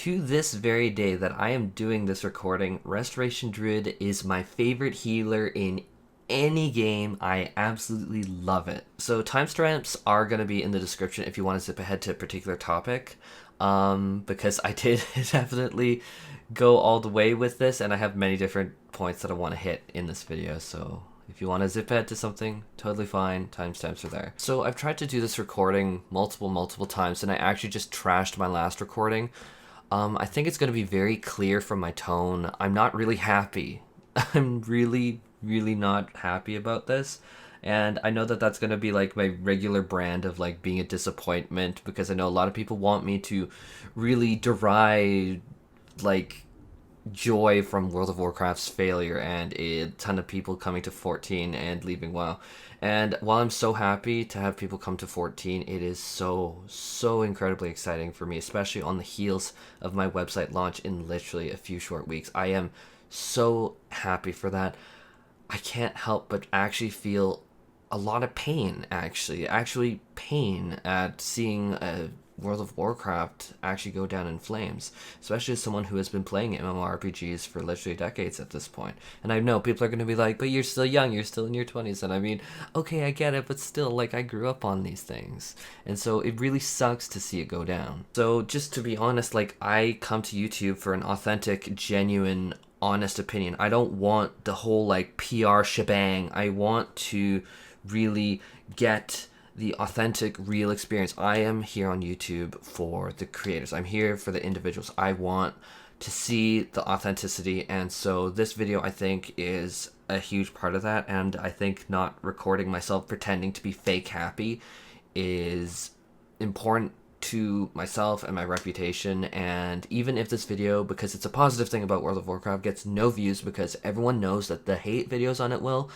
to this very day that I am doing this recording, Restoration Druid is my favorite healer in any game. I absolutely love it. So timestamps are going to be in the description if you want to zip ahead to a particular topic, because I did definitely go all the way with this, and I have many different points that I want to hit in this video. So if you want to zip ahead to something, totally fine. Timestamps are there. So I've tried to do this recording multiple times, and I actually just trashed my last recording. I think it's going to be very clear from my tone. I'm not really happy. I'm really not happy about this. And I know that that's going to be like my regular brand of like being a disappointment, because I know a lot of people want me to really derive like joy from World of Warcraft's failure and a ton of people coming to 14 and leaving WoW. And while I'm so happy to have people come to 14, it is so incredibly exciting for me, especially on the heels of my website launch in literally a few short weeks. I am so happy for that. I can't help but actually feel a lot of pain, actually pain at seeing World of Warcraft actually go down in flames, especially as someone who has been playing MMORPGs for literally decades at this point. And I know people are going to be like, but you're still young, you're still in your 20s, and I mean, okay, I get it, but still, like, I grew up on these things, and so it really sucks to see it go down. So just to be honest, like, I come to YouTube for an authentic, genuine, honest opinion. I don't want the whole, like, PR shebang. I want to really get the authentic, real experience. I am here on YouTube for the creators. I'm here for the individuals. I want to see the authenticity, and so this video, I think, is a huge part of that. And I think not recording myself pretending to be fake happy is important to myself and my reputation. And even if this video, because it's a positive thing about World of Warcraft, gets no views because everyone knows that the hate videos on it will,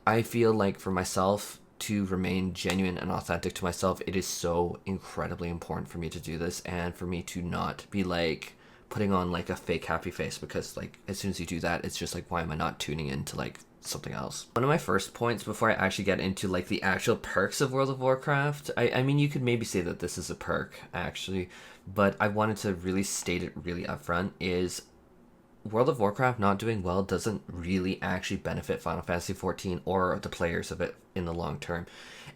I feel like for myself to remain genuine and authentic to myself, it is so incredibly important for me to do this, and for me to not be like putting on like a fake happy face, because like as soon as you do that, it's just like, why am I not tuning into like something else? One of my first points before I actually get into like the actual perks of World of Warcraft, I mean, you could maybe say that this is a perk actually, but I wanted to really state it really upfront, is World of Warcraft not doing well doesn't really actually benefit Final Fantasy XIV or the players of it in the long term.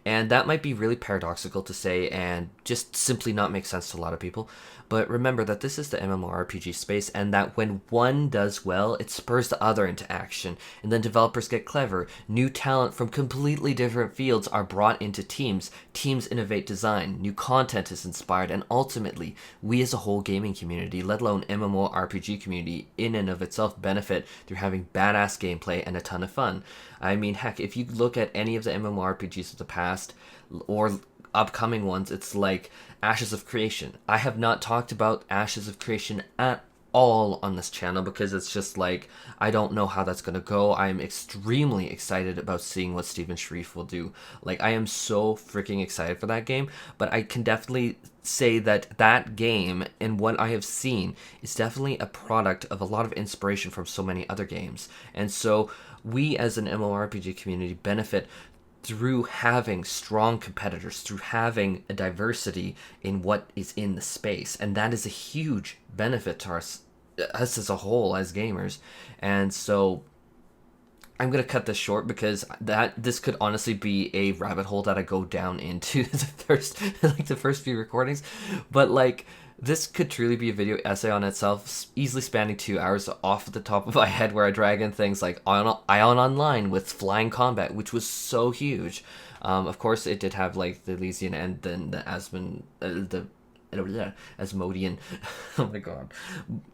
And that might be really paradoxical to say and just simply not make sense to a lot of people. But remember that this is the MMORPG space, and that when one does well, it spurs the other into action. And then developers get clever. New talent from completely different fields are brought into teams. Teams innovate design. New content is inspired. And ultimately, we as a whole gaming community, let alone MMORPG community, in and of itself benefit through having badass gameplay and a ton of fun. I mean, heck, if you look at any of the MMORPGs of the past, or upcoming ones, it's like Ashes of Creation. I have not talked about Ashes of Creation at all on this channel because it's just like, I don't know how that's gonna go. I'm extremely excited about seeing what Stephen Sharif will do. Like, I am so freaking excited for that game, but I can definitely say that that game and what I have seen is definitely a product of a lot of inspiration from so many other games. And so we as an MMORPG community benefit through having strong competitors, through having a diversity in what is in the space. And that is a huge benefit to us as a whole, as gamers. And so I'm going to cut this short because this could honestly be a rabbit hole that I go down into the first few recordings. But like, this could truly be a video essay on itself, easily spanning 2 hours off the top of my head, where I drag in things like Ion Online with flying combat, which was so huge. Of course, it did have like the Elysian and then the Asmodean. Oh my god.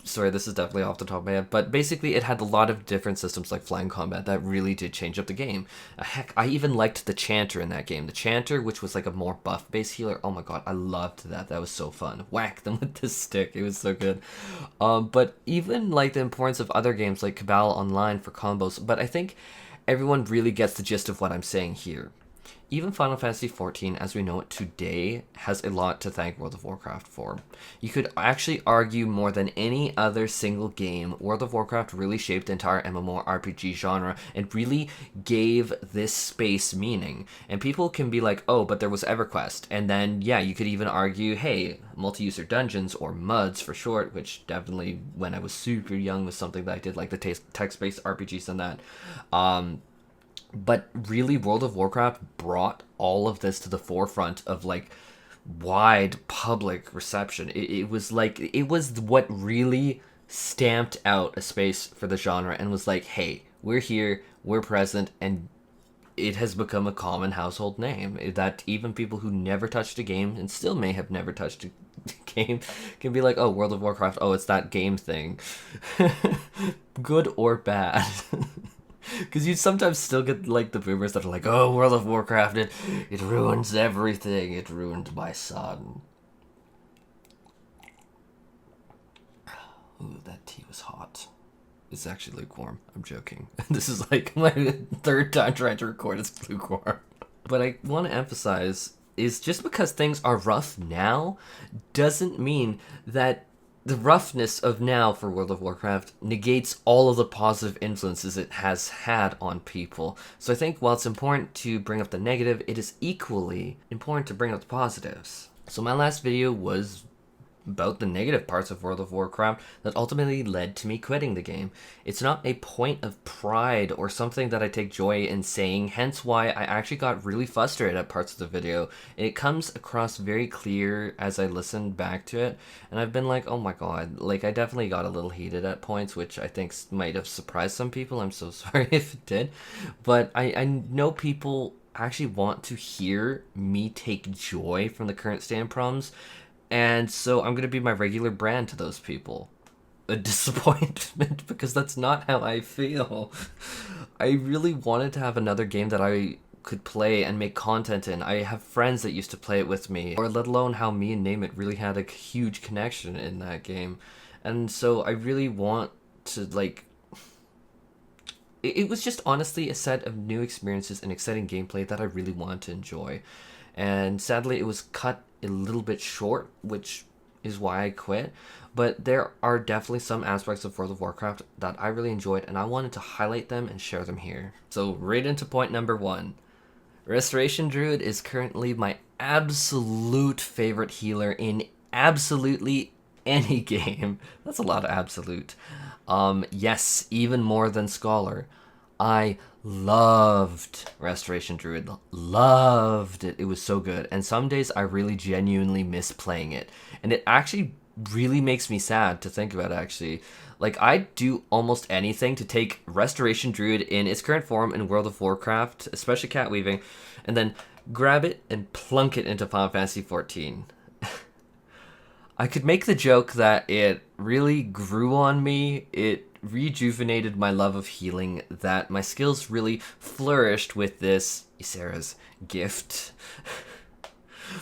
Sorry, this is definitely off the top of my head. But basically, it had a lot of different systems like flying combat that really did change up the game. Heck, I even liked the Chanter in that game. The Chanter, which was like a more buff-based healer. Oh my god, I loved that. That was so fun. Whack them with the stick. It was so good. But even like the importance of other games like Cabal Online for combos. But I think everyone really gets the gist of what I'm saying here. Even Final Fantasy XIV, as we know it today, has a lot to thank World of Warcraft for. You could actually argue more than any other single game, World of Warcraft really shaped the entire MMORPG genre and really gave this space meaning. And people can be like, oh, but there was EverQuest. And then, yeah, you could even argue, hey, multi-user dungeons, or MUDs for short, which definitely, when I was super young, was something that I did, like the text-based RPGs and that. But really, World of Warcraft brought all of this to the forefront of like wide public reception. It was like, it was what really stamped out a space for the genre and was like, hey, we're here, we're present, and it has become a common household name that even people who never touched a game and still may have never touched a game can be like, oh, World of Warcraft, oh, it's that game thing. Good or bad. Because you sometimes still get like the boomers that are like, oh, World of Warcraft, it ruins everything. It ruined my son. Ooh, that tea was hot. It's actually lukewarm. I'm joking. This is like my third time trying to record it's lukewarm. But I want to emphasize is just because things are rough now doesn't mean that the roughness of now for World of Warcraft negates all of the positive influences it has had on people. So I think while it's important to bring up the negative, it is equally important to bring up the positives. So my last video was about the negative parts of World of Warcraft that ultimately led to me quitting the game. It's not a point of pride or something that I take joy in saying, hence why I actually got really frustrated at parts of the video. And it comes across very clear as I listened back to it, and I've been like, oh my god, like I definitely got a little heated at points, which I think might have surprised some people. I'm so sorry if it did. But I know people actually want to hear me take joy from the current stand problems. And so I'm going to be my regular brand to those people. A disappointment, because that's not how I feel. I really wanted to have another game that I could play and make content in. I have friends that used to play it with me, or let alone how me and Name It really had a huge connection in that game. And so I really want to, like... It was just honestly a set of new experiences and exciting gameplay that I really wanted to enjoy. And sadly, it was cut a little bit short, which is why I quit. But there are definitely some aspects of World of Warcraft that I really enjoyed, and I wanted to highlight them and share them here. So right into point number 1. Restoration Druid is currently my absolute favorite healer in absolutely any game. That's a lot of absolute. Yes, even more than Scholar. I loved Restoration Druid. Loved it. It was so good. And some days I really genuinely miss playing it. And it actually really makes me sad to think about, actually. Like, I'd do almost anything to take Restoration Druid in its current form in World of Warcraft, especially cat weaving, and then grab it and plunk it into Final Fantasy XIV. I could make the joke that it really grew on me. It rejuvenated my love of healing, that my skills really flourished with this Ysera's gift.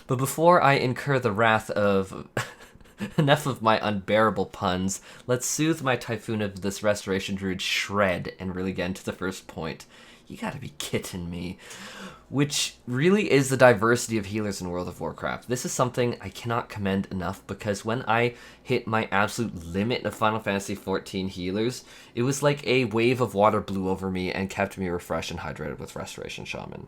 But before I incur the wrath of enough of my unbearable puns, let's soothe my typhoon of this Restoration Druid shred and really get into the first point. You gotta be kidding me. Which really is the diversity of healers in World of Warcraft. This is something I cannot commend enough, because when I hit my absolute limit of Final Fantasy XIV healers, it was like a wave of water blew over me and kept me refreshed and hydrated with Restoration Shaman.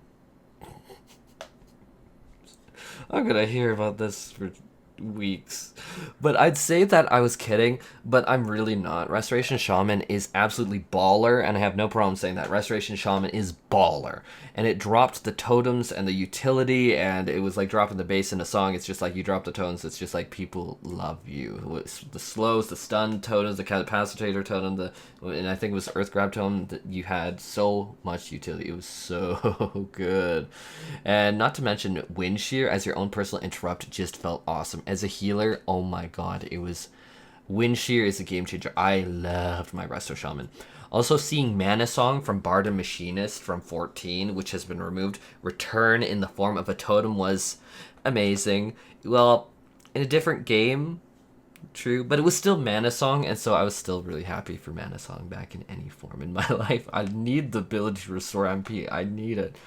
I'm gonna hear about this for weeks. But I'd say that I was kidding, but I'm really not. Restoration Shaman is absolutely baller, and I have no problem saying that. Restoration Shaman is baller. And it dropped the totems and the utility, and it was like dropping the bass in a song. It's just like you drop the totems, it's just like people love you. The slows, the stun totems, the capacitator totem, and I think it was Earth Grab totem, that you had so much utility. It was so good. And not to mention Wind Shear as your own personal interrupt just felt awesome. As a healer, oh my god, it was... Wind Shear is a game changer. I loved my Resto Shaman. Also, seeing Mana Song from Bard and Machinist from 14, which has been removed, return in the form of a totem was amazing. Well, in a different game, true, but it was still Mana Song, and so I was still really happy for Mana Song back in any form in my life. I need the ability to restore MP. I need it.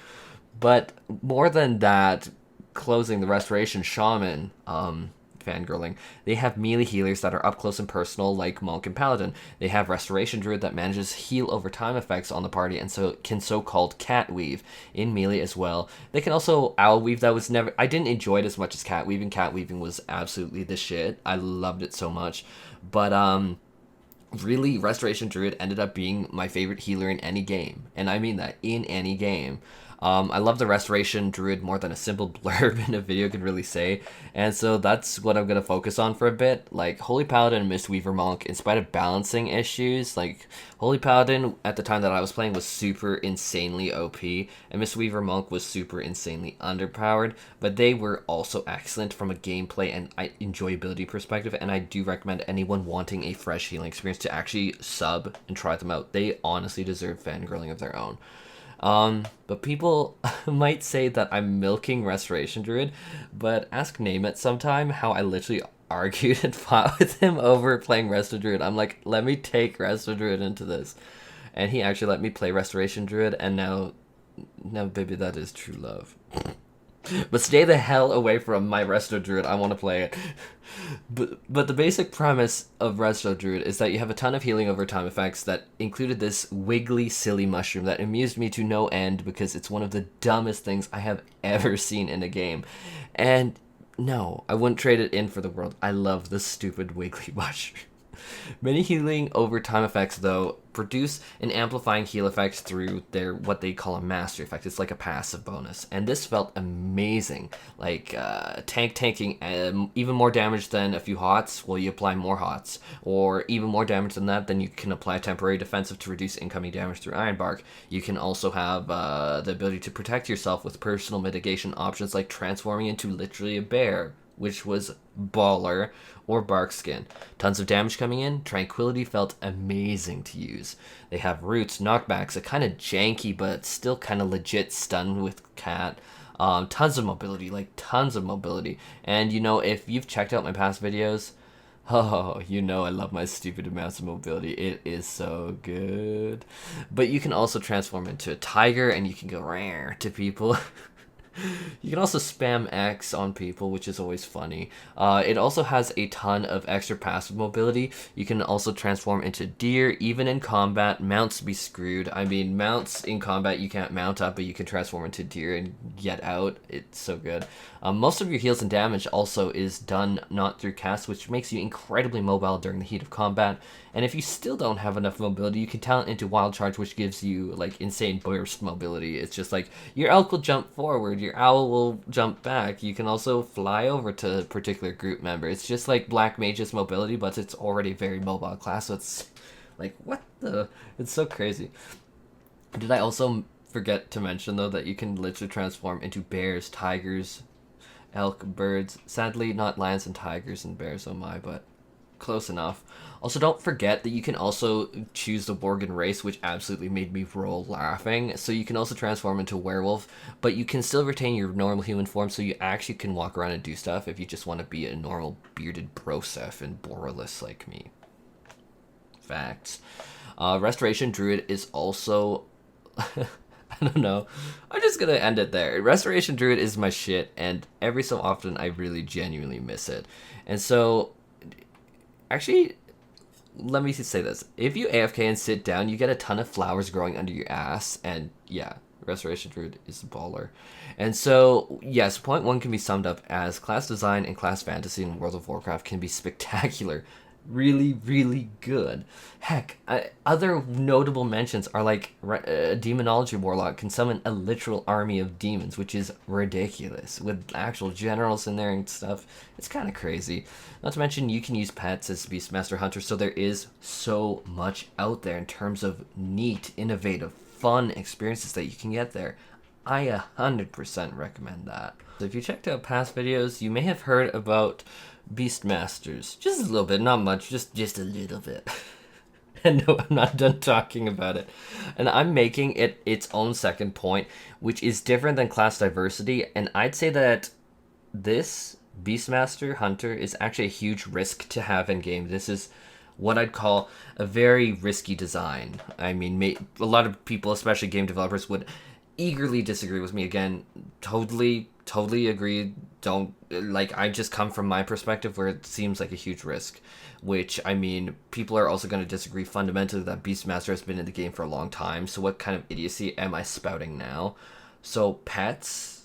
But more than that, closing the Restoration Shaman, fangirling, they have melee healers that are up close and personal, like Monk and Paladin. They have Restoration Druid that manages heal over time effects on the party, and so can so-called cat weave in melee as well. They can also owl weave. That was never, I didn't enjoy it as much as cat weaving. Cat weaving was absolutely the shit. I loved it so much. But really, Restoration Druid ended up being my favorite healer in any game, and I mean that, in any game. I love the Restoration Druid more than a simple blurb in a video could really say, and so that's what I'm going to focus on for a bit. Like, Holy Paladin and Mistweaver Monk, in spite of balancing issues, like, Holy Paladin, at the time that I was playing, was super insanely OP, and Mistweaver Monk was super insanely underpowered, but they were also excellent from a gameplay and enjoyability perspective, and I do recommend anyone wanting a fresh healing experience to actually sub and try them out. They honestly deserve fangirling of their own. But people might say that I'm milking Restoration Druid, but ask Name sometime how I literally argued and fought with him over playing Resto Druid. I'm like, let me take Resto Druid into this. And he actually let me play Restoration Druid, and now baby, that is true love. But stay the hell away from my Resto Druid. I want to play it. But the basic premise of Resto Druid is that you have a ton of healing over time effects that included this wiggly, silly mushroom that amused me to no end because it's one of the dumbest things I have ever seen in a game. And no, I wouldn't trade it in for the world. I love the stupid wiggly mushroom. Many healing over time effects, though, produce an amplifying heal effect through their what they call a mastery effect. It's like a passive bonus, and this felt amazing. Like tanking even more damage than a few hots. Well, you apply more hots, or even more damage than that. Then you can apply temporary defensive to reduce incoming damage through Iron Bark. You can also have the ability to protect yourself with personal mitigation options like transforming into literally a bear, which was baller, or bark skin. Tons of damage coming in. Tranquility felt amazing to use. They have roots, knockbacks, a kind of janky but still kind of legit stun with cat. Tons of mobility, like tons of mobility. And you know, if you've checked out my past videos, oh, you know I love my stupid amounts of mobility. It is so good. But you can also transform into a tiger, and you can go rare to people. You can also spam X on people, which is always funny. It also has a ton of extra passive mobility. You can also transform into deer, even in combat. Mounts be screwed. I mean, mounts in combat you can't mount up, but you can transform into deer and get out. It's so good. Most of your heals and damage also is done not through cast, which makes you incredibly mobile during the heat of combat. And if you still don't have enough mobility, you can talent into Wild Charge, which gives you like insane burst mobility. It's just like your elk will jump forward, your owl will jump back. You can also fly over to a particular group member. It's just like Black Mage's mobility, but it's already a very mobile class. So it's like, what the? It's so crazy. Did I also forget to mention though that you can literally transform into bears, tigers, elk, birds. Sadly, not lions and tigers and bears, oh my, but close enough. Also, don't forget that you can also choose the Worgen race, which absolutely made me roll laughing. So you can also transform into a werewolf, but you can still retain your normal human form, so you actually can walk around and do stuff if you just want to be a normal bearded broseph and borreless like me. Facts. Restoration Druid is also... I don't know. I'm just gonna end it there. Restoration Druid is my shit, and every so often I really genuinely miss it. And so... Actually, let me say this. If you AFK and sit down, you get a ton of flowers growing under your ass, and yeah, Restoration Druid is a baller. And so, yes, point one can be summed up as class design and class fantasy in World of Warcraft can be spectacular. Really, really good. Heck, other notable mentions are like Demonology Warlock can summon a literal army of demons, which is ridiculous, with actual generals in there and stuff. It's kind of crazy. Not to mention, you can use pets as Beastmaster Hunter, so there is so much out there in terms of neat, innovative, fun experiences that you can get there. I 100% recommend that. So if you checked out past videos, you may have heard about Beastmasters. Just a little bit, not much, just a little bit. And no, I'm not done talking about it. And I'm making it its own second point, which is different than class diversity. And I'd say that this Beastmaster Hunter is actually a huge risk to have in game. This is what I'd call a very risky design. I mean, a lot of people, especially game developers, would eagerly disagree with me again. Totally agree. Don't, like, I just come from my perspective where it seems like a huge risk, which, I mean, people are also going to disagree fundamentally that Beastmaster has been in the game for a long time, so what kind of idiocy am I spouting now? So Pets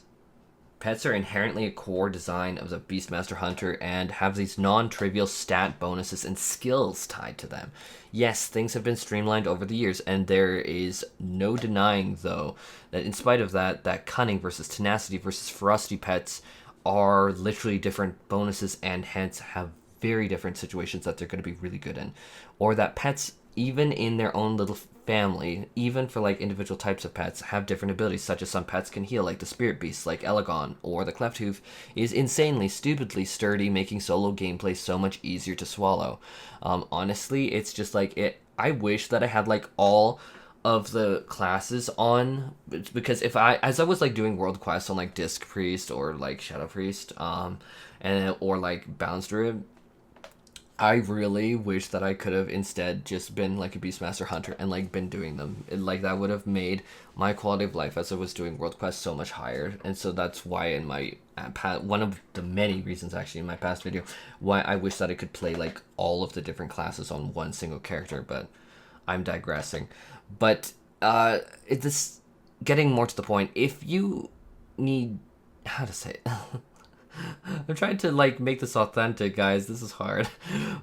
are inherently a core design of the Beastmaster Hunter and have these non-trivial stat bonuses and skills tied to them. Yes, things have been streamlined over the years, and there is no denying, though, that in spite of that, that cunning versus tenacity versus ferocity pets are literally different bonuses and hence have very different situations that they're going to be really good in. Or that pets, even in their own little family, even for like individual types of pets, have different abilities, such as some pets can heal, like the spirit beasts, like Elegon, or the cleft hoof is insanely, stupidly sturdy, making solo gameplay so much easier to swallow. Honestly, it's just like it. I wish that I had like all of the classes on, because if I, as I was like doing world quests on like Disc Priest or like Shadow Priest, and or like Balance Druid, I really wish that I could have instead just been like a Beastmaster Hunter and like been doing them. Like that would have made my quality of life as I was doing World Quest so much higher. And so that's why in my one of the many reasons actually in my past video why I wish that I could play like all of the different classes on one single character. But I'm digressing. But this getting more to the point. If you need, how to say it. I'm trying to like make this authentic, guys. This is hard.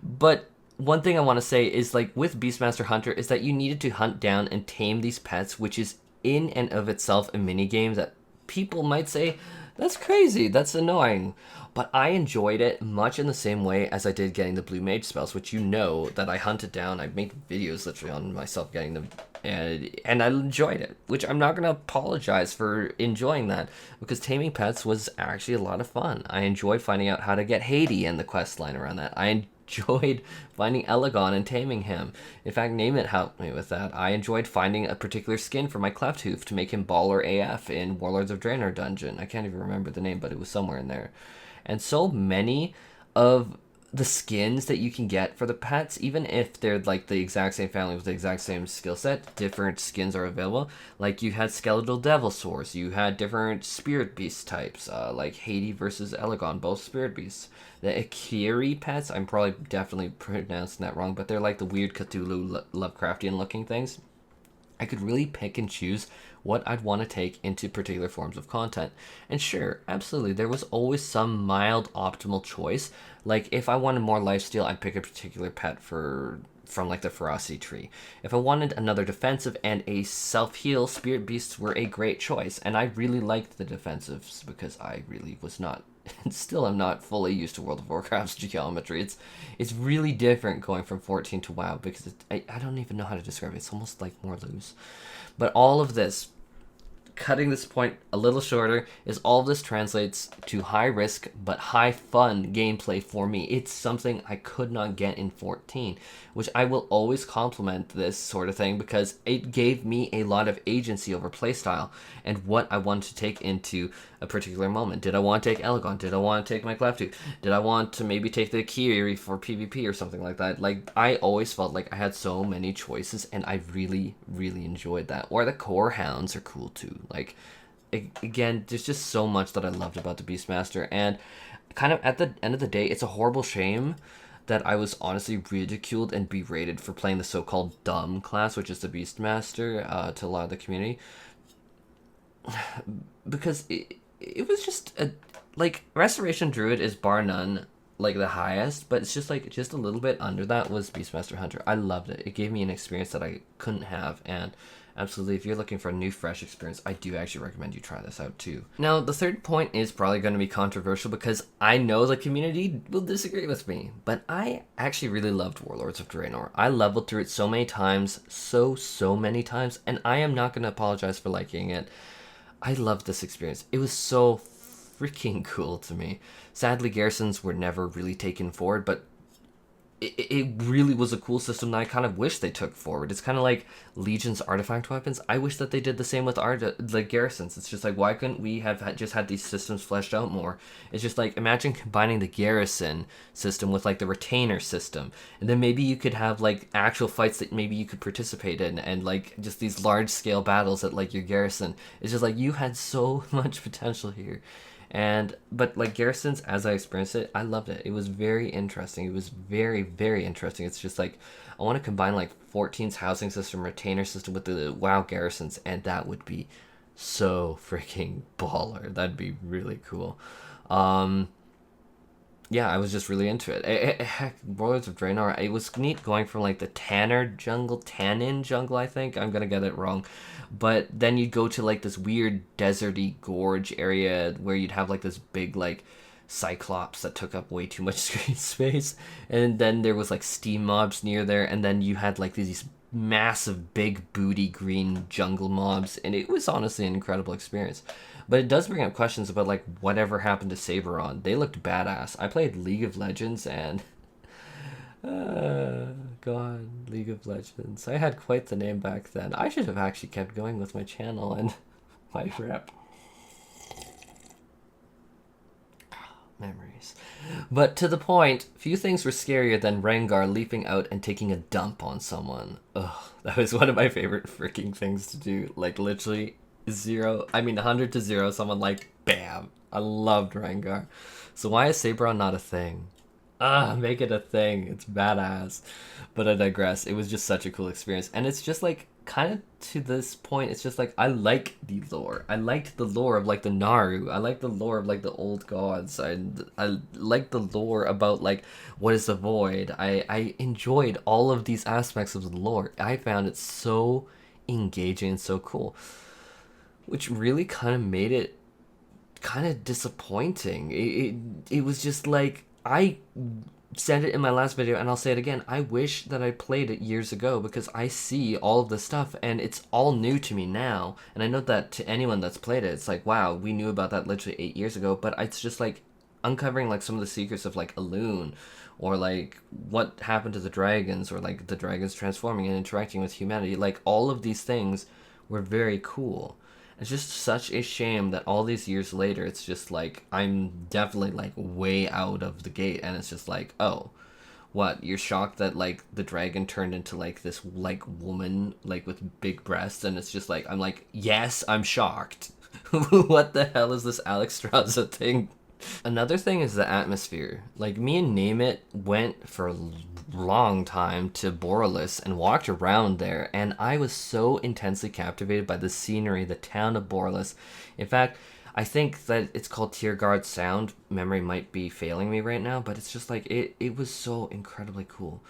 But one thing I want to say is like with Beastmaster Hunter is that you needed to hunt down and tame these pets, which is in and of itself a mini game that people might say that's crazy, that's annoying. But I enjoyed it much in the same way as I did getting the Blue Mage spells, which you know that I hunted down. I made videos literally on myself getting them, and I enjoyed it, which I'm not going to apologize for enjoying that, because taming pets was actually a lot of fun. I enjoyed finding out how to get Haiti and the quest line around that. I enjoyed finding Elegon and taming him. In fact, Name It helped me with that. I enjoyed finding a particular skin for my Cleft Hoof to make him baller AF in Warlords of Draenor dungeon. I can't even remember the name, but it was somewhere in there. And so many of the skins that you can get for the pets, even if they're like the exact same family with the exact same skill set, different skins are available. Like you had skeletal devil swords, you had different spirit beast types, like Haiti versus Elegon, both spirit beasts. The Akiri pets, I'm probably definitely pronouncing that wrong, but they're like the weird Cthulhu Lovecraftian looking things. I could really pick and choose what I'd want to take into particular forms of content. And sure, absolutely, there was always some mild optimal choice. Like if I wanted more lifesteal, I'd pick a particular pet from like the ferocity tree. If I wanted another defensive and a self-heal, spirit beasts were a great choice. And I really liked the defensives because I really was not, and still am not fully used to World of Warcraft's geometry. It's really different going from 14 to WoW because I don't even know how to describe it. It's almost like more loose. But all of this, cutting this point a little shorter, is all of this translates to high risk but high fun gameplay for me. It's something I could not get in 14, which I will always compliment this sort of thing because it gave me a lot of agency over playstyle and what I wanted to take into a particular moment. Did I want to take Elegon? Did I want to take my Cleftu? Did I want to maybe take the Kiri for PvP or something like that? Like, I always felt like I had so many choices and I really, really enjoyed that. Or the core hounds are cool too. Like, again, there's just so much that I loved about the Beastmaster, and kind of at the end of the day, it's a horrible shame that I was honestly ridiculed and berated for playing the so-called dumb class, which is the Beastmaster, to a lot of the community, because it was just like Restoration Druid is bar none like the highest, but it's just like just a little bit under that was Beastmaster Hunter. I loved it. It gave me an experience that I couldn't have, and absolutely, if you're looking for a new, fresh experience, I do actually recommend you try this out too. Now, the third point is probably going to be controversial because I know the community will disagree with me, but I actually really loved Warlords of Draenor. I leveled through it so many times, so many times, and I am not going to apologize for liking it. I loved this experience. It was so freaking cool to me. Sadly, garrisons were never really taken forward, but it really was a cool system that I kind of wish they took forward. It's kind of like Legion's artifact weapons. I wish that they did the same with our like garrisons. It's just like, why couldn't we have just had these systems fleshed out more? It's just like, imagine combining the garrison system with like the retainer system, and then maybe you could have like actual fights that maybe you could participate in, and like just these large scale battles at like your garrison. It's just like, you had so much potential here. But like garrisons, as I experienced it, I loved it. It was very interesting. It was very, very interesting. It's just like, I want to combine like 14's housing system, retainer system with the WoW garrisons, and that would be so freaking baller. That'd be really cool. Yeah, I was just really into it. Heck, Warlords of Draenor, it was neat going from like the Tannin jungle, I think. I'm gonna get it wrong. But then you'd go to like this weird deserty gorge area where you'd have like this big like cyclops that took up way too much screen space. And then there was like steam mobs near there, and then you had like these massive big booty green jungle mobs, and it was honestly an incredible experience. But it does bring up questions about like whatever happened to Saberon. They looked badass. I played League of Legends, and God, League of Legends. I had quite the name back then. I should have actually kept going with my channel and my rep. Memories. But to the point, few things were scarier than Rengar leaping out and taking a dump on someone. Ugh, that was one of my favorite freaking things to do. Like literally 100 to 0, someone like bam. I loved Rengar. So why is Saberon not a thing? Make it a thing. It's badass. But I digress. It was just such a cool experience. And it's just like, kind of to this point, it's just like, I like the lore. I liked the lore of like the Naru. I like the lore of like the old gods. I like the lore about like what is the void. I enjoyed all of these aspects of the lore. I found it so engaging and so cool, which really kind of made it kind of disappointing. It was just like, I said it in my last video, and I'll say it again. I wish that I played it years ago, because I see all of this stuff and it's all new to me now. And I know that to anyone that's played it, it's like, wow, we knew about that literally 8 years ago. But it's just like uncovering like some of the secrets of like Elune, or like what happened to the dragons, or like the dragons transforming and interacting with humanity. Like all of these things were very cool. It's just such a shame that all these years later, it's just like, I'm definitely like way out of the gate, and it's just like, oh, what, you're shocked that like the dragon turned into like this like woman like with big breasts, and it's just like, I'm like, yes, I'm shocked. What the hell is this Alex Straza thing? Another thing is the atmosphere. Like, me and Name It went for a long time to Boralus and walked around there, and I was so intensely captivated by the scenery, the town of Boralus. In fact, I think that it's called Tiergard Sound. Memory might be failing me right now, but it's just like, it was so incredibly cool.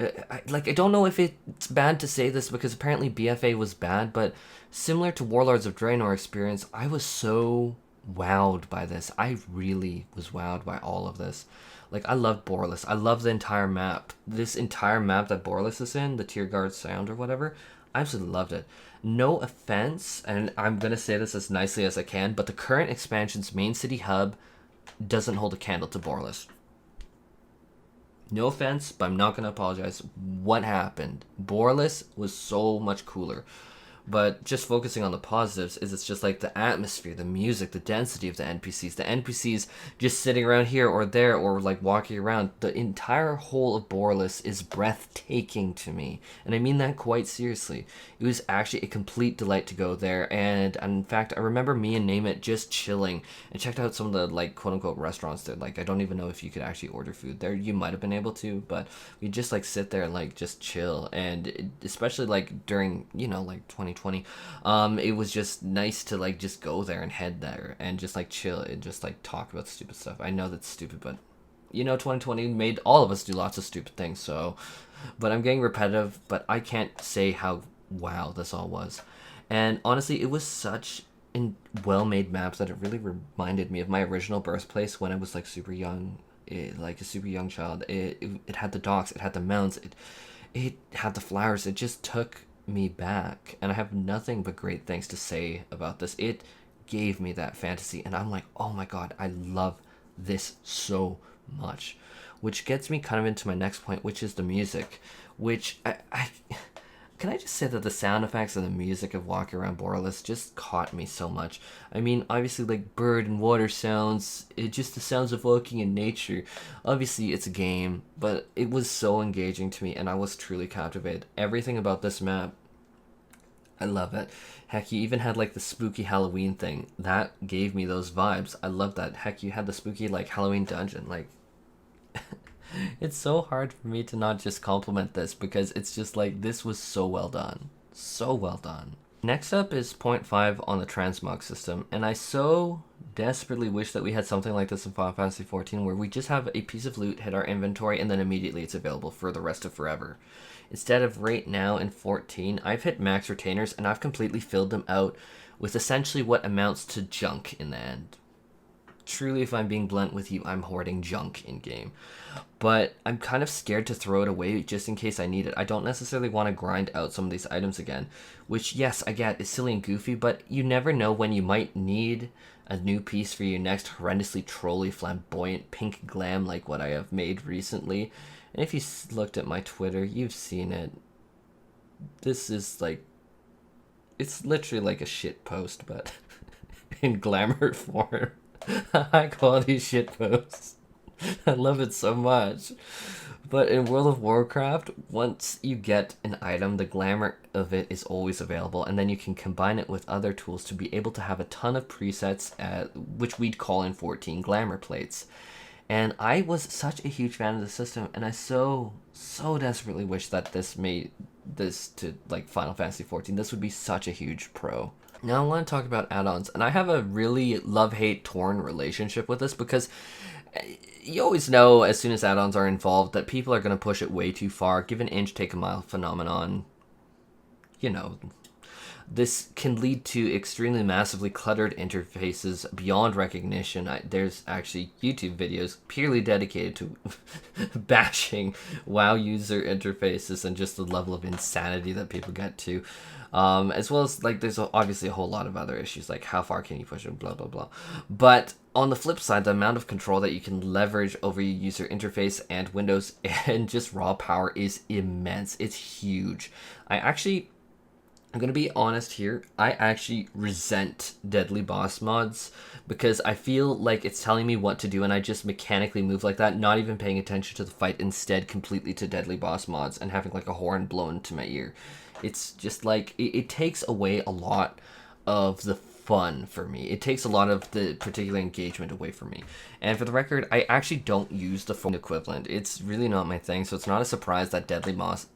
I don't know if it's bad to say this, because apparently BFA was bad, but similar to Warlords of Draenor experience, I was so wowed by this. I really was wowed by all of this. Like, I love Boralus. I love the entire map. This entire map that Boralus is in, the Tiergard Sound or whatever, I absolutely loved it. No offense, and I'm gonna say this as nicely as I can, but the current expansion's main city hub doesn't hold a candle to Boralus. No offense, but I'm not gonna apologize. What happened? Boralus was so much cooler. But just focusing on the positives, is it's just like the atmosphere, the music, the density of the NPCs. The NPCs just sitting around here or there, or like walking around. The entire whole of Boralus is breathtaking to me. And I mean that quite seriously. It was actually a complete delight to go there. And in fact, I remember me and Name It just chilling and checked out some of the like quote unquote restaurants there. Like, I don't even know if you could actually order food there. You might have been able to, but we just like sit there and like just chill. And especially like during, like 2020, it was just nice to like just go there and head there and just like chill and just like talk about stupid stuff. I know that's stupid, but 2020 made all of us do lots of stupid things. So, but I'm getting repetitive, but I can't say how wow this all was. And honestly, it was such a well-made maps that it really reminded me of my original birthplace when I was like super young, like a super young child. It had the docks, it had the mountains, it had the flowers. It just took me back, and I have nothing but great things to say about this. It gave me that fantasy, and I'm like, oh my god, I love this so much. which gets me kind of into my next point, which is the music, which I can I just say that the sound effects and the music of walking around Borderless just caught me so much. I mean, obviously, like bird and water sounds, it just the sounds of walking in nature. Obviously, it's a game, but it was so engaging to me, and I was truly captivated. Everything about this map, I love it. Heck, you even had like the spooky Halloween thing. That gave me those vibes. I love that. Heck, you had the spooky like Halloween dungeon. Like, it's so hard for me to not just compliment this because it's just like this was so well done. So well done. Next up is point 5 on the Transmog system, and I so desperately wish that we had something like this in Final Fantasy XIV where we just have a piece of loot hit our inventory and then immediately it's available for the rest of forever. Instead of right now in 14, I've hit max retainers and I've completely filled them out with essentially what amounts to junk in the end. Truly, if I'm being blunt with you, I'm hoarding junk in game. But I'm kind of scared to throw it away just in case I need it. I don't necessarily want to grind out some of these items again, which, yes, I get is silly and goofy, but you never know when you might need a new piece for your next horrendously trolly flamboyant pink glam like what I have made recently. And if you looked at my Twitter, you've seen it. This is like, it's literally like a shit post, but in glamour form. High quality shit posts. I love it so much. But in World of Warcraft, once you get an item, the glamour of it is always available, and then you can combine it with other tools to be able to have a ton of presets, which we'd call in 14 glamour plates. And I was such a huge fan of the system, and I so desperately wish that this made this to like Final Fantasy XIV. This would be such a huge pro. Now I want to talk about add-ons, and I have a really love-hate torn relationship with this because you always know as soon as add-ons are involved that people are going to push it way too far. Give an inch, take a mile phenomenon. You know, this can lead to extremely massively cluttered interfaces beyond recognition. There's actually YouTube videos purely dedicated to bashing WoW user interfaces and just the level of insanity that people get to. As well as, like, there's obviously a whole lot of other issues, like how far can you push it, blah, blah, blah. But on the flip side, the amount of control that you can leverage over your user interface and windows and just raw power is immense. It's huge. I'm going to be honest here, I actually resent deadly boss mods because I feel like it's telling me what to do and I just mechanically move like that, not even paying attention to the fight, instead completely to deadly boss mods and having like a horn blown to my ear. It's just like, it takes away a lot of the fun for me. It takes a lot of the particular engagement away from me. And for the record, I actually don't use the phone equivalent. It's really not my thing, so it's not a surprise that deadly boss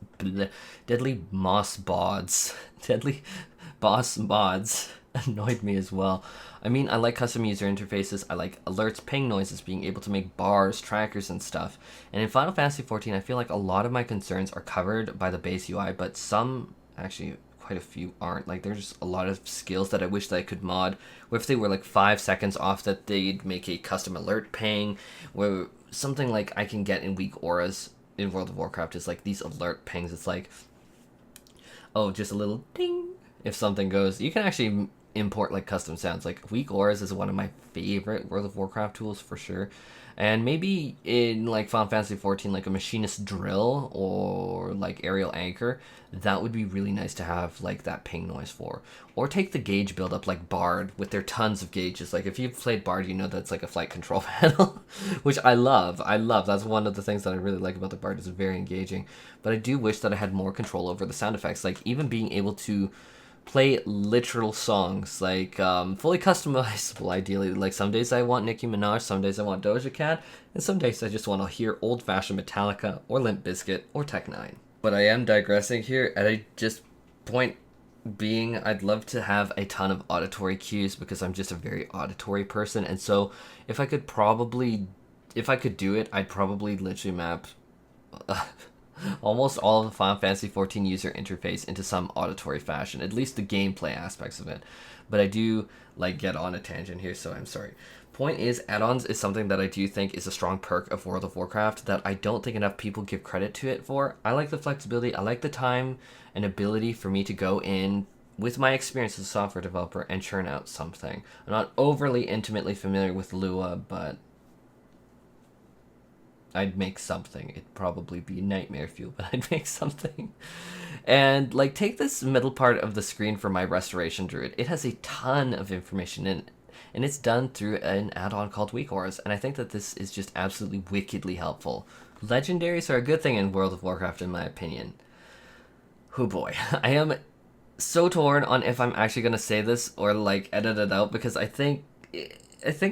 mods annoyed me as well. I mean, I like custom user interfaces, I like alerts, ping noises, being able to make bars, trackers, and stuff. And in Final Fantasy XIV, I feel like a lot of my concerns are covered by the base UI, but some, actually quite a few aren't. Like, there's a lot of skills that I wish that I could mod, where if they were like 5 seconds off, that they'd make a custom alert ping, where something like I can get in weak auras in World of Warcraft is like these alert pings. It's like, oh, just a little ding if something goes. You can actually import like custom sounds. Like weak auras is one of my favorite World of Warcraft tools for sure. And maybe in like Final Fantasy XIV, like a machinist drill or like aerial anchor, that would be really nice to have like that ping noise for. Or take the gauge buildup like Bard with their tons of gauges. Like if you've played Bard, you know that's like a flight control panel, which I love. That's one of the things that I really like about the Bard. It's very engaging. But I do wish that I had more control over the sound effects. Like even being able to play literal songs, like fully customizable ideally. Like some days I want Nicki Minaj, some days I want Doja Cat, and some days I just want to hear old-fashioned Metallica or Limp Bizkit or Tech 9. But I am digressing here, and I just point being I'd love to have a ton of auditory cues because I'm just a very auditory person, and so if I could do it, I'd probably literally map almost all of the Final Fantasy XIV user interface into some auditory fashion, at least the gameplay aspects of it. But I do like get on a tangent here, so I'm sorry. Point is, add-ons is something that I do think is a strong perk of World of Warcraft that I don't think enough people give credit to it for. I like the flexibility, I like the time and ability for me to go in with my experience as a software developer and churn out something. I'm not overly intimately familiar with Lua, but I'd make something. It'd probably be nightmare fuel, but I'd make something. And like, take this middle part of the screen for my restoration druid. It has a ton of information in it, and it's done through an add-on called Weak Auras, and I think that this is just absolutely wickedly helpful. Legendaries are a good thing in World of Warcraft, in my opinion. Oh boy, I am so torn on if I'm actually gonna say this or like edit it out, because I think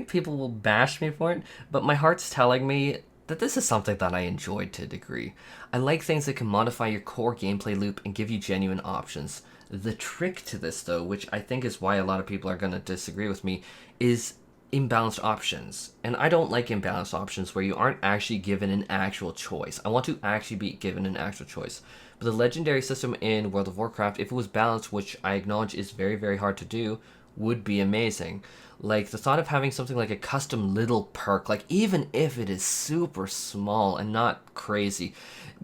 people will bash me for it, but my heart's telling me that this is something that I enjoyed to a degree. I like things that can modify your core gameplay loop and give you genuine options. The trick to this, though, which I think is why a lot of people are going to disagree with me, is imbalanced options. And I don't like imbalanced options where you aren't actually given an actual choice. I want to actually be given an actual choice. But the legendary system in World of Warcraft, if it was balanced, which I acknowledge is very, very hard to do, would be amazing. Like, the thought of having something like a custom little perk, like, even if it is super small and not crazy,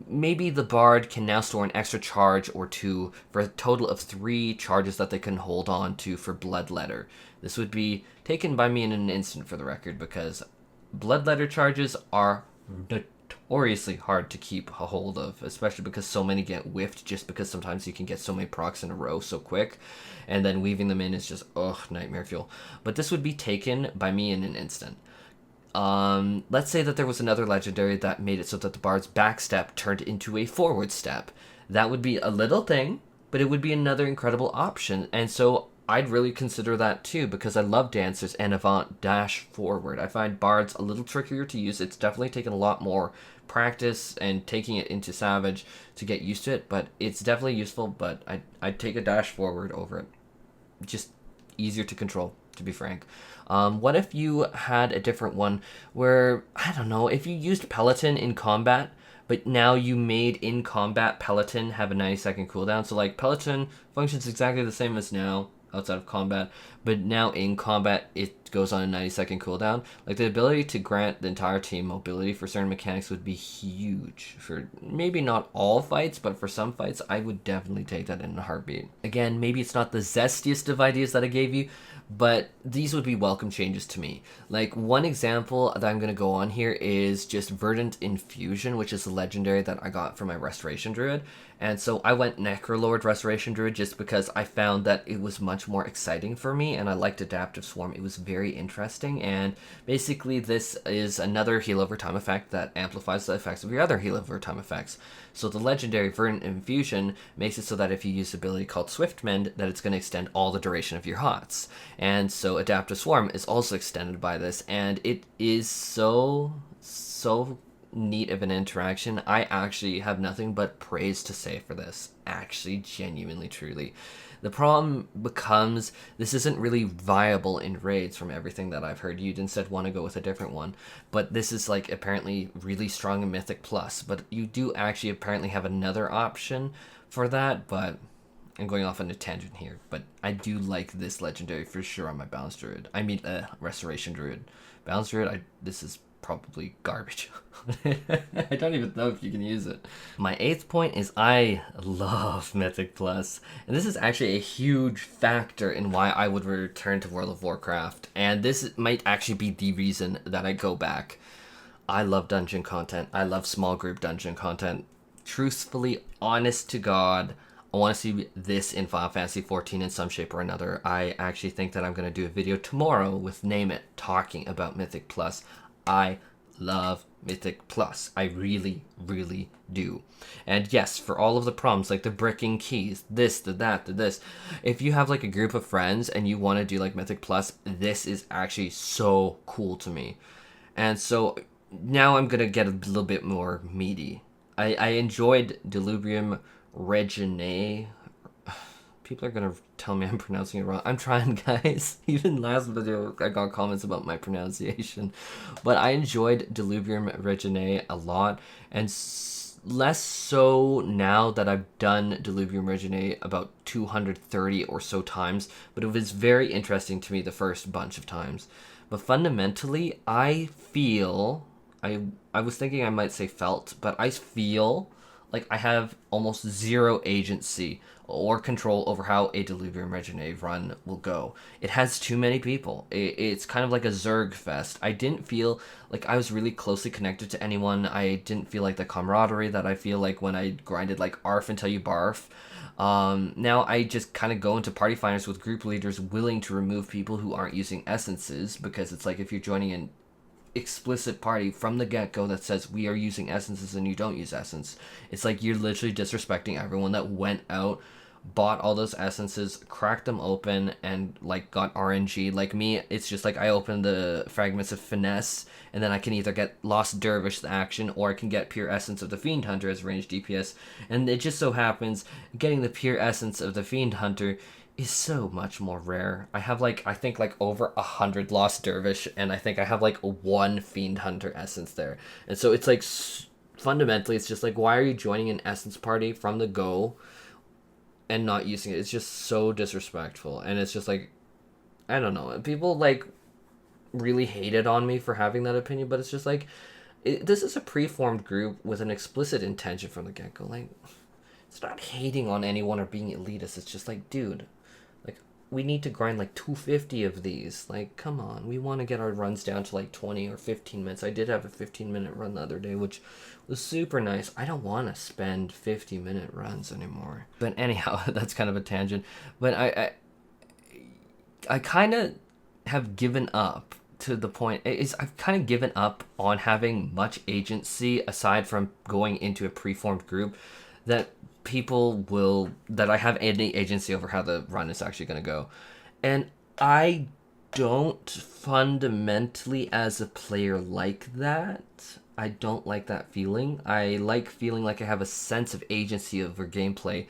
maybe the bard can now store an extra charge or two for a total of 3 charges that they can hold on to for Bloodletter. This would be taken by me in an instant, for the record, because Bloodletter charges are notoriously hard to keep a hold of, especially because so many get whiffed, just because sometimes you can get so many procs in a row so quick, and then weaving them in is just, nightmare fuel. But this would be taken by me in an instant. Let's say that there was another legendary that made it so that the bard's back step turned into a forward step. That would be a little thing, but it would be another incredible option, and so I'd really consider that too, because I love dancers and avant dash forward. I find bards a little trickier to use. It's definitely taken a lot more practice and taking it into Savage to get used to it, but it's definitely useful, but I'd take a dash forward over it. Just easier to control, to be frank. What if you had a different one where, I don't know, if you used Peloton in combat, but now you made in combat Peloton have a 90-second cooldown. So like Peloton functions exactly the same as now outside of combat, but now in combat it goes on a 90-second cooldown. Like, the ability to grant the entire team mobility for certain mechanics would be huge. For maybe not all fights, but for some fights I would definitely take that in a heartbeat. Again, maybe it's not the zestiest of ideas that I gave you, but these would be welcome changes to me. Like, one example that I'm going to go on here is just Verdant Infusion, which is a legendary that I got from my Restoration Druid. And so I went Necrolord Restoration Druid just because I found that it was much more exciting for me, and I liked Adaptive Swarm. It was very interesting, and basically this is another heal over time effect that amplifies the effects of your other heal over time effects. So the legendary Verdant Infusion makes it so that if you use an ability called Swift Mend, that it's going to extend all the duration of your HOTS. And so Adaptive Swarm is also extended by this, and it is so neat of an interaction. I actually have nothing but praise to say for this. Actually, genuinely, truly. The problem becomes this isn't really viable in raids from everything that I've heard. You'd instead want to go with a different one. But this is like apparently really strong in Mythic Plus. But you do actually apparently have another option for that. But I'm going off on a tangent here. But I do like this legendary for sure on my Balanced Druid. I mean, Restoration Druid. Balanced Druid, this is probably garbage. I don't even know if you can use it. My 8th point is I love Mythic Plus, and this is actually a huge factor in why I would return to World of Warcraft, and this might actually be the reason that I go back. I love dungeon content. I love small group dungeon content. Truthfully, honest to God, I want to see this in Final Fantasy XIV in some shape or another. I actually think that I'm going to do a video tomorrow with Name It talking about Mythic Plus. I love Mythic Plus. I really, really do. And yes, for all of the problems, like the bricking keys, this, that, this, if you have like a group of friends and you want to do like Mythic Plus, this is actually so cool to me. And so now I'm going to get a little bit more meaty. I enjoyed Delubrium Reginae. People are going to tell me I'm pronouncing it wrong. I'm trying, guys. Even last video, I got comments about my pronunciation. But I enjoyed Delubrium Reginae a lot. And less so now that I've done Delubrium Reginae about 230 or so times. But it was very interesting to me the first bunch of times. But fundamentally, I feel... I was thinking I might say felt, but I feel like I have almost zero agency or control over how a Delirium Reginae run will go. It has too many people. It's kind of like a Zerg fest. I didn't feel like I was really closely connected to anyone. I didn't feel like the camaraderie that I feel like when I grinded like ARF until you barf. Now I just kind of go into party finders with group leaders willing to remove people who aren't using essences, because it's like if you're joining an explicit party from the get-go that says we are using essences and you don't use essence, it's like you're literally disrespecting everyone that went out, bought all those essences, cracked them open, and like got RNG. Like me, it's just like I open the fragments of finesse, and then I can either get Lost Dervish the action, or I can get pure essence of the Fiend Hunter as ranged DPS. And it just so happens getting the pure essence of the Fiend Hunter is so much more rare. I have like, I think like over 100 Lost Dervish, and I think I have like one Fiend Hunter essence there. And so it's like fundamentally it's just like, why are you joining an essence party from the go and not using it? It's just so disrespectful. And it's just like, I don't know, people like really hated on me for having that opinion, but it's just like, this is a preformed group with an explicit intention from the get-go. Like, it's not hating on anyone or being elitist. It's just like, dude, like, we need to grind like 250 of these. Like, come on, we want to get our runs down to like 20 or 15 minutes. I did have a 15-minute run the other day, which was super nice. I don't want to spend 50-minute runs anymore. But anyhow, that's kind of a tangent. But I kind of have given up to the point is I've kind of given up on having much agency aside from going into a preformed group, that I have any agency over how the run is actually going to go. And I don't fundamentally as a player like that. I don't like that feeling. I like feeling like I have a sense of agency over gameplay.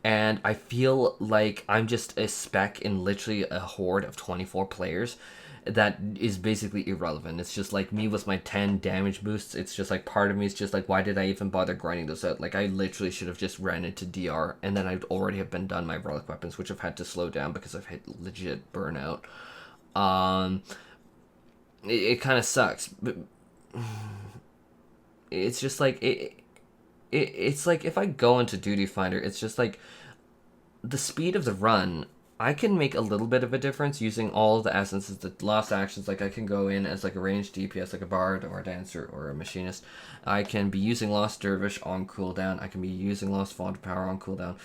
And I feel like I'm just a spec in literally a horde of 24 players that is basically irrelevant. It's just like me with my 10 damage boosts. It's just like part of me is just like, why did I even bother grinding those out? Like, I literally should have just ran into DR, and then I'd already have been done my relic weapons, which I've had to slow down because I've hit legit burnout. It kind of sucks, but it's just like it's like if I go into Duty Finder, it's just like the speed of the run. I can make a little bit of a difference using all of the essences, the lost actions. Like, I can go in as like a ranged DPS, like a bard or a dancer or a machinist. I can be using Lost Dervish on cooldown. I can be using Lost Font of Power on cooldown.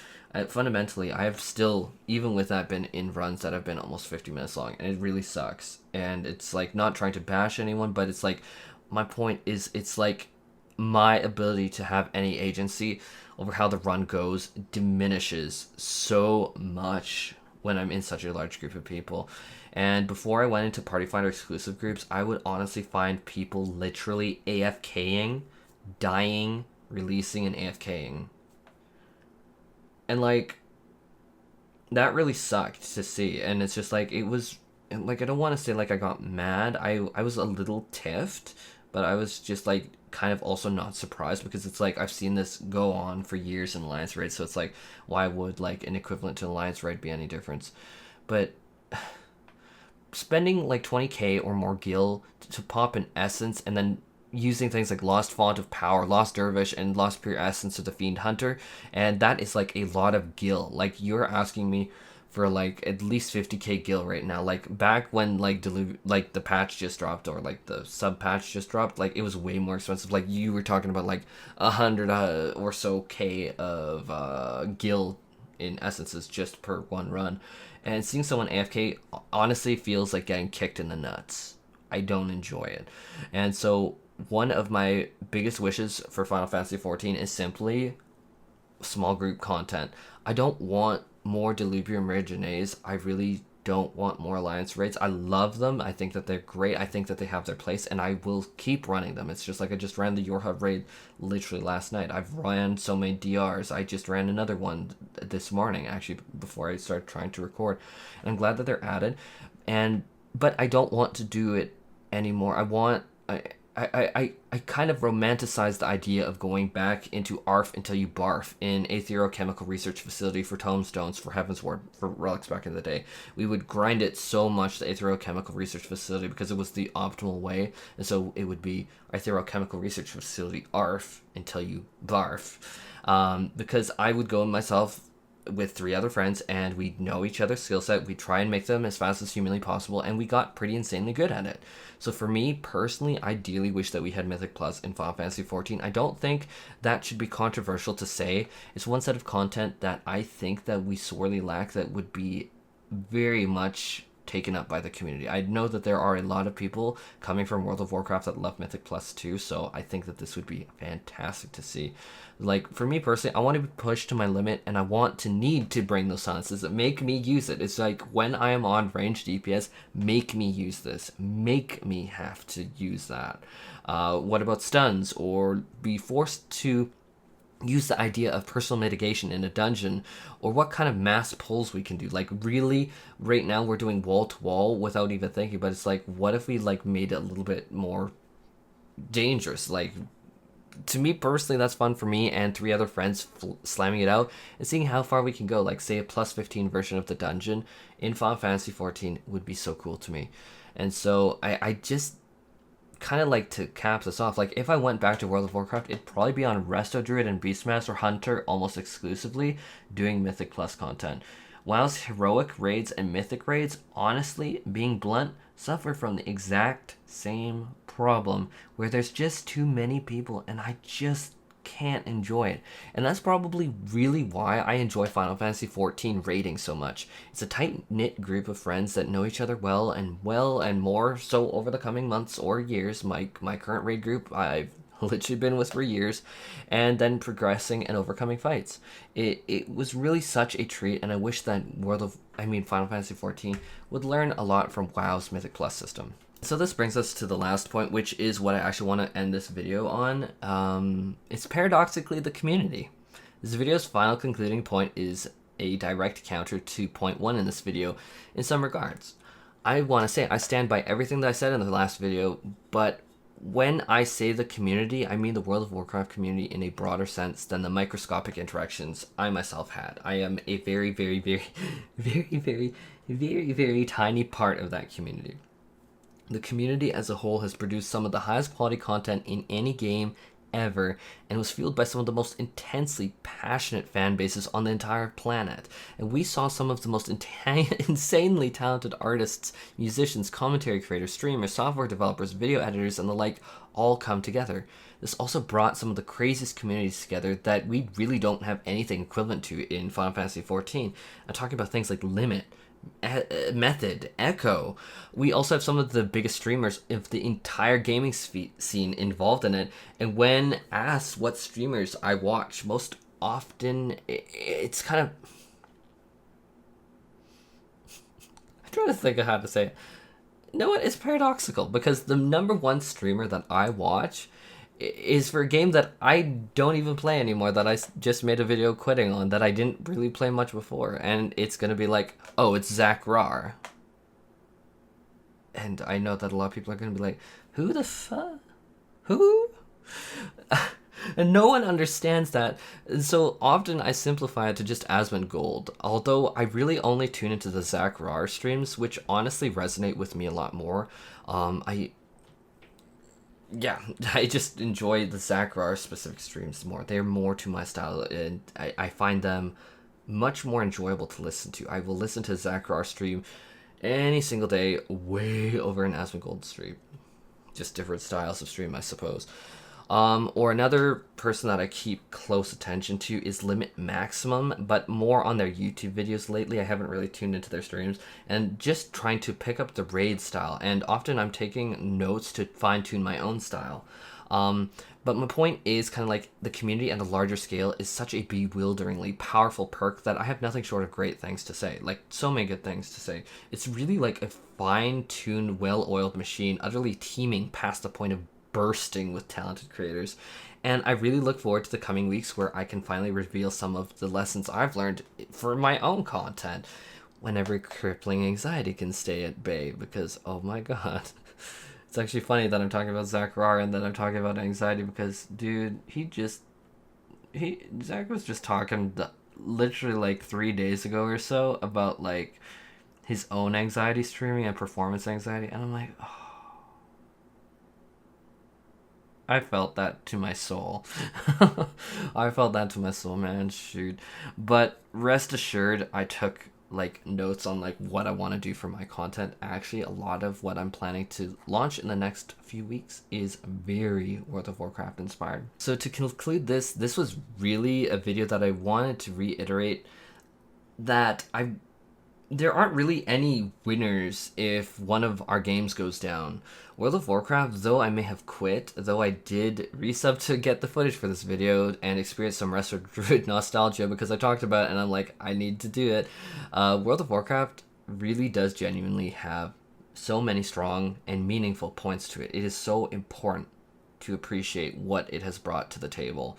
Fundamentally, I have still, even with that, been in runs that have been almost 50 minutes long, and it really sucks. And it's like, not trying to bash anyone, but it's like, my point is, it's like my ability to have any agency over how the run goes diminishes so much when I'm in such a large group of people. And before I went into Party Finder exclusive groups, I would honestly find people literally AFKing, dying, releasing, and AFKing. And like, that really sucked to see. And it's just like, it was like, I don't want to say like I got mad. I was a little tiffed, but I was just like kind of also not surprised, because it's like I've seen this go on for years in Alliance Raid, so it's like, why would like an equivalent to Alliance Raid be any difference? But spending like 20k or more gil to pop an essence, and then using things like Lost Font of Power, Lost Dervish, and Lost Pure Essence of the Fiend Hunter, and that is like a lot of gil. Like, you're asking me for like at least 50k gil right now. Like, back when like the patch just dropped, or like the sub patch just dropped, like it was way more expensive. Like, you were talking about like 100 or so k of gil in essences just per one run. And seeing someone AFK honestly feels like getting kicked in the nuts. I don't enjoy it. And so one of my biggest wishes for Final Fantasy XIV is simply small group content. I don't want more Delirium Reginaes. I really don't want more Alliance raids. I love them. I think that they're great. I think that they have their place, and I will keep running them. It's just like I just ran the Yorha raid literally last night. I've ran so many DRs. I just ran another one this morning, actually, before I started trying to record. And I'm glad that they're added. But I don't want to do it anymore. I kind of romanticize the idea of going back into ARF until you barf in a theochemical research facility for tomestones for Heaven's Ward for relics back in the day. We would grind it so much, the theochemical research facility, because it was the optimal way, and so it would be our theochemical research facility ARF until you barf. Because I would go myself with 3 other friends, and we know each other's skill set. We try and make them as fast as humanly possible, and we got pretty insanely good at it. So for me personally, I ideally wish that we had Mythic Plus in Final Fantasy XIV. I don't think that should be controversial to say. It's one set of content that I think that we sorely lack that would be very much taken up by the community. I know that there are a lot of people coming from World of Warcraft that love Mythic Plus too, so I think that this would be fantastic to see. Like, for me personally, I want to be pushed to my limit, and I want to need to bring those silences that make me use it. It's like, when I am on ranged DPS, make me use this. Make me have to use that. What about stuns? Or be forced to use the idea of personal mitigation in a dungeon, or what kind of mass pulls we can do. Like, really, right now we're doing wall to wall without even thinking, but it's like, what if we like made it a little bit more dangerous? Like, to me personally, that's fun for me and 3 other friends slamming it out and seeing how far we can go. Like, say a plus 15 version of the dungeon in Final Fantasy XIV would be so cool to me. And so I just kind of like to cap this off. Like, if I went back to World of Warcraft, it'd probably be on Resto Druid and Beastmaster Hunter almost exclusively doing Mythic Plus content. Whilst heroic raids and mythic raids, honestly, being blunt, suffer from the exact same problem where there's just too many people and I just can't enjoy it. And that's probably really why I enjoy Final Fantasy XIV raiding so much. It's a tight-knit group of friends that know each other well and more so over the coming months or years. My current raid group, I've literally been with for years, and then progressing and overcoming fights. It was really such a treat, and I wish that Final Fantasy XIV would learn a lot from WoW's Mythic Plus system. So this brings us to the last point, which is what I actually want to end this video on. It's paradoxically the community. This video's final concluding point is a direct counter to point 1 in this video in some regards. I want to say I stand by everything that I said in the last video, but when I say the community, I mean the World of Warcraft community in a broader sense than the microscopic interactions I myself had. I am a very, very, very, very, very, very, very tiny part of that community. The community as a whole has produced some of the highest quality content in any game ever, and was fueled by some of the most intensely passionate fan bases on the entire planet. And we saw some of the most insanely talented artists, musicians, commentary creators, streamers, software developers, video editors, and the like all come together. This also brought some of the craziest communities together that we really don't have anything equivalent to in Final Fantasy XIV. I'm talking about things like Limit, Method, Echo. We also have some of the biggest streamers of the entire gaming scene involved in it, and when asked what streamers I watch most often, it's kind of I'm trying to think of how to say it. You know what? It's paradoxical, because the number 1 streamer that I watch is for a game that I don't even play anymore, that I just made a video quitting on, that I didn't really play much before, and it's gonna be like, oh, it's Zach Rar. And I know that a lot of people are gonna be like, who the fuck? Who? And no one understands that, and so often I simplify it to just Asmongold, although I really only tune into the Zach Rar streams, which honestly resonate with me a lot more. I just enjoy the Zach Rar specific streams more. They're more to my style, and I find them much more enjoyable to listen to. I will listen to Zach Rar stream any single day, way over an Asmongold stream. Just different styles of stream, I suppose. Or another person that I keep close attention to is Limit Maximum, but more on their YouTube videos lately. I haven't really tuned into their streams, and just trying to pick up the raid style, and often I'm taking notes to fine-tune my own style. But my point is kind of like the community at a larger scale is such a bewilderingly powerful perk that I have nothing short of great things to say. Like, so many good things to say. It's really like a fine-tuned, well-oiled machine, utterly teeming past the point of bursting with talented creators. And I really look forward to the coming weeks where I can finally reveal some of the lessons I've learned for my own content, whenever crippling anxiety can stay at bay, because oh my god, It's actually funny that I'm talking about Zachariah and that I'm talking about anxiety because, dude, Zach was just talking literally like 3 days ago or so about like his own anxiety streaming and performance anxiety, and I'm like, oh, I felt that to my soul. I felt that to my soul, man. Shoot. But rest assured, I took like notes on like what I want to do for my content. Actually, a lot of what I'm planning to launch in the next few weeks is very World of Warcraft inspired. So to conclude this was really a video that I wanted to reiterate that there aren't really any winners if one of our games goes down. World of Warcraft, though I may have quit, though I did resub to get the footage for this video and experience some Restored Druid nostalgia because I talked about it and I'm like, I need to do it. World of Warcraft really does genuinely have so many strong and meaningful points to it. It is so important to appreciate what it has brought to the table.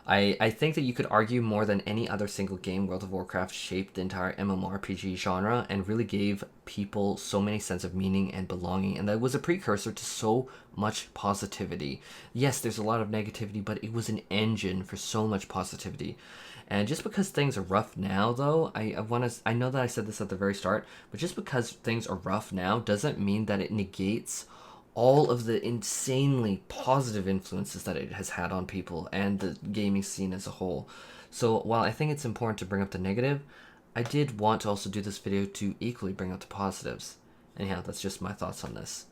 I think that you could argue more than any other single game, World of Warcraft shaped the entire MMORPG genre and really gave people so many sense of meaning and belonging, and that was a precursor to so much positivity. Yes, there's a lot of negativity, but it was an engine for so much positivity. And just because things are rough now, though, I know that I said this at the very start, but just because things are rough now doesn't mean that it negates all of the insanely positive influences that it has had on people and the gaming scene as a whole. So while I think it's important to bring up the negative, I did want to also do this video to equally bring up the positives. Anyhow, that's just my thoughts on this.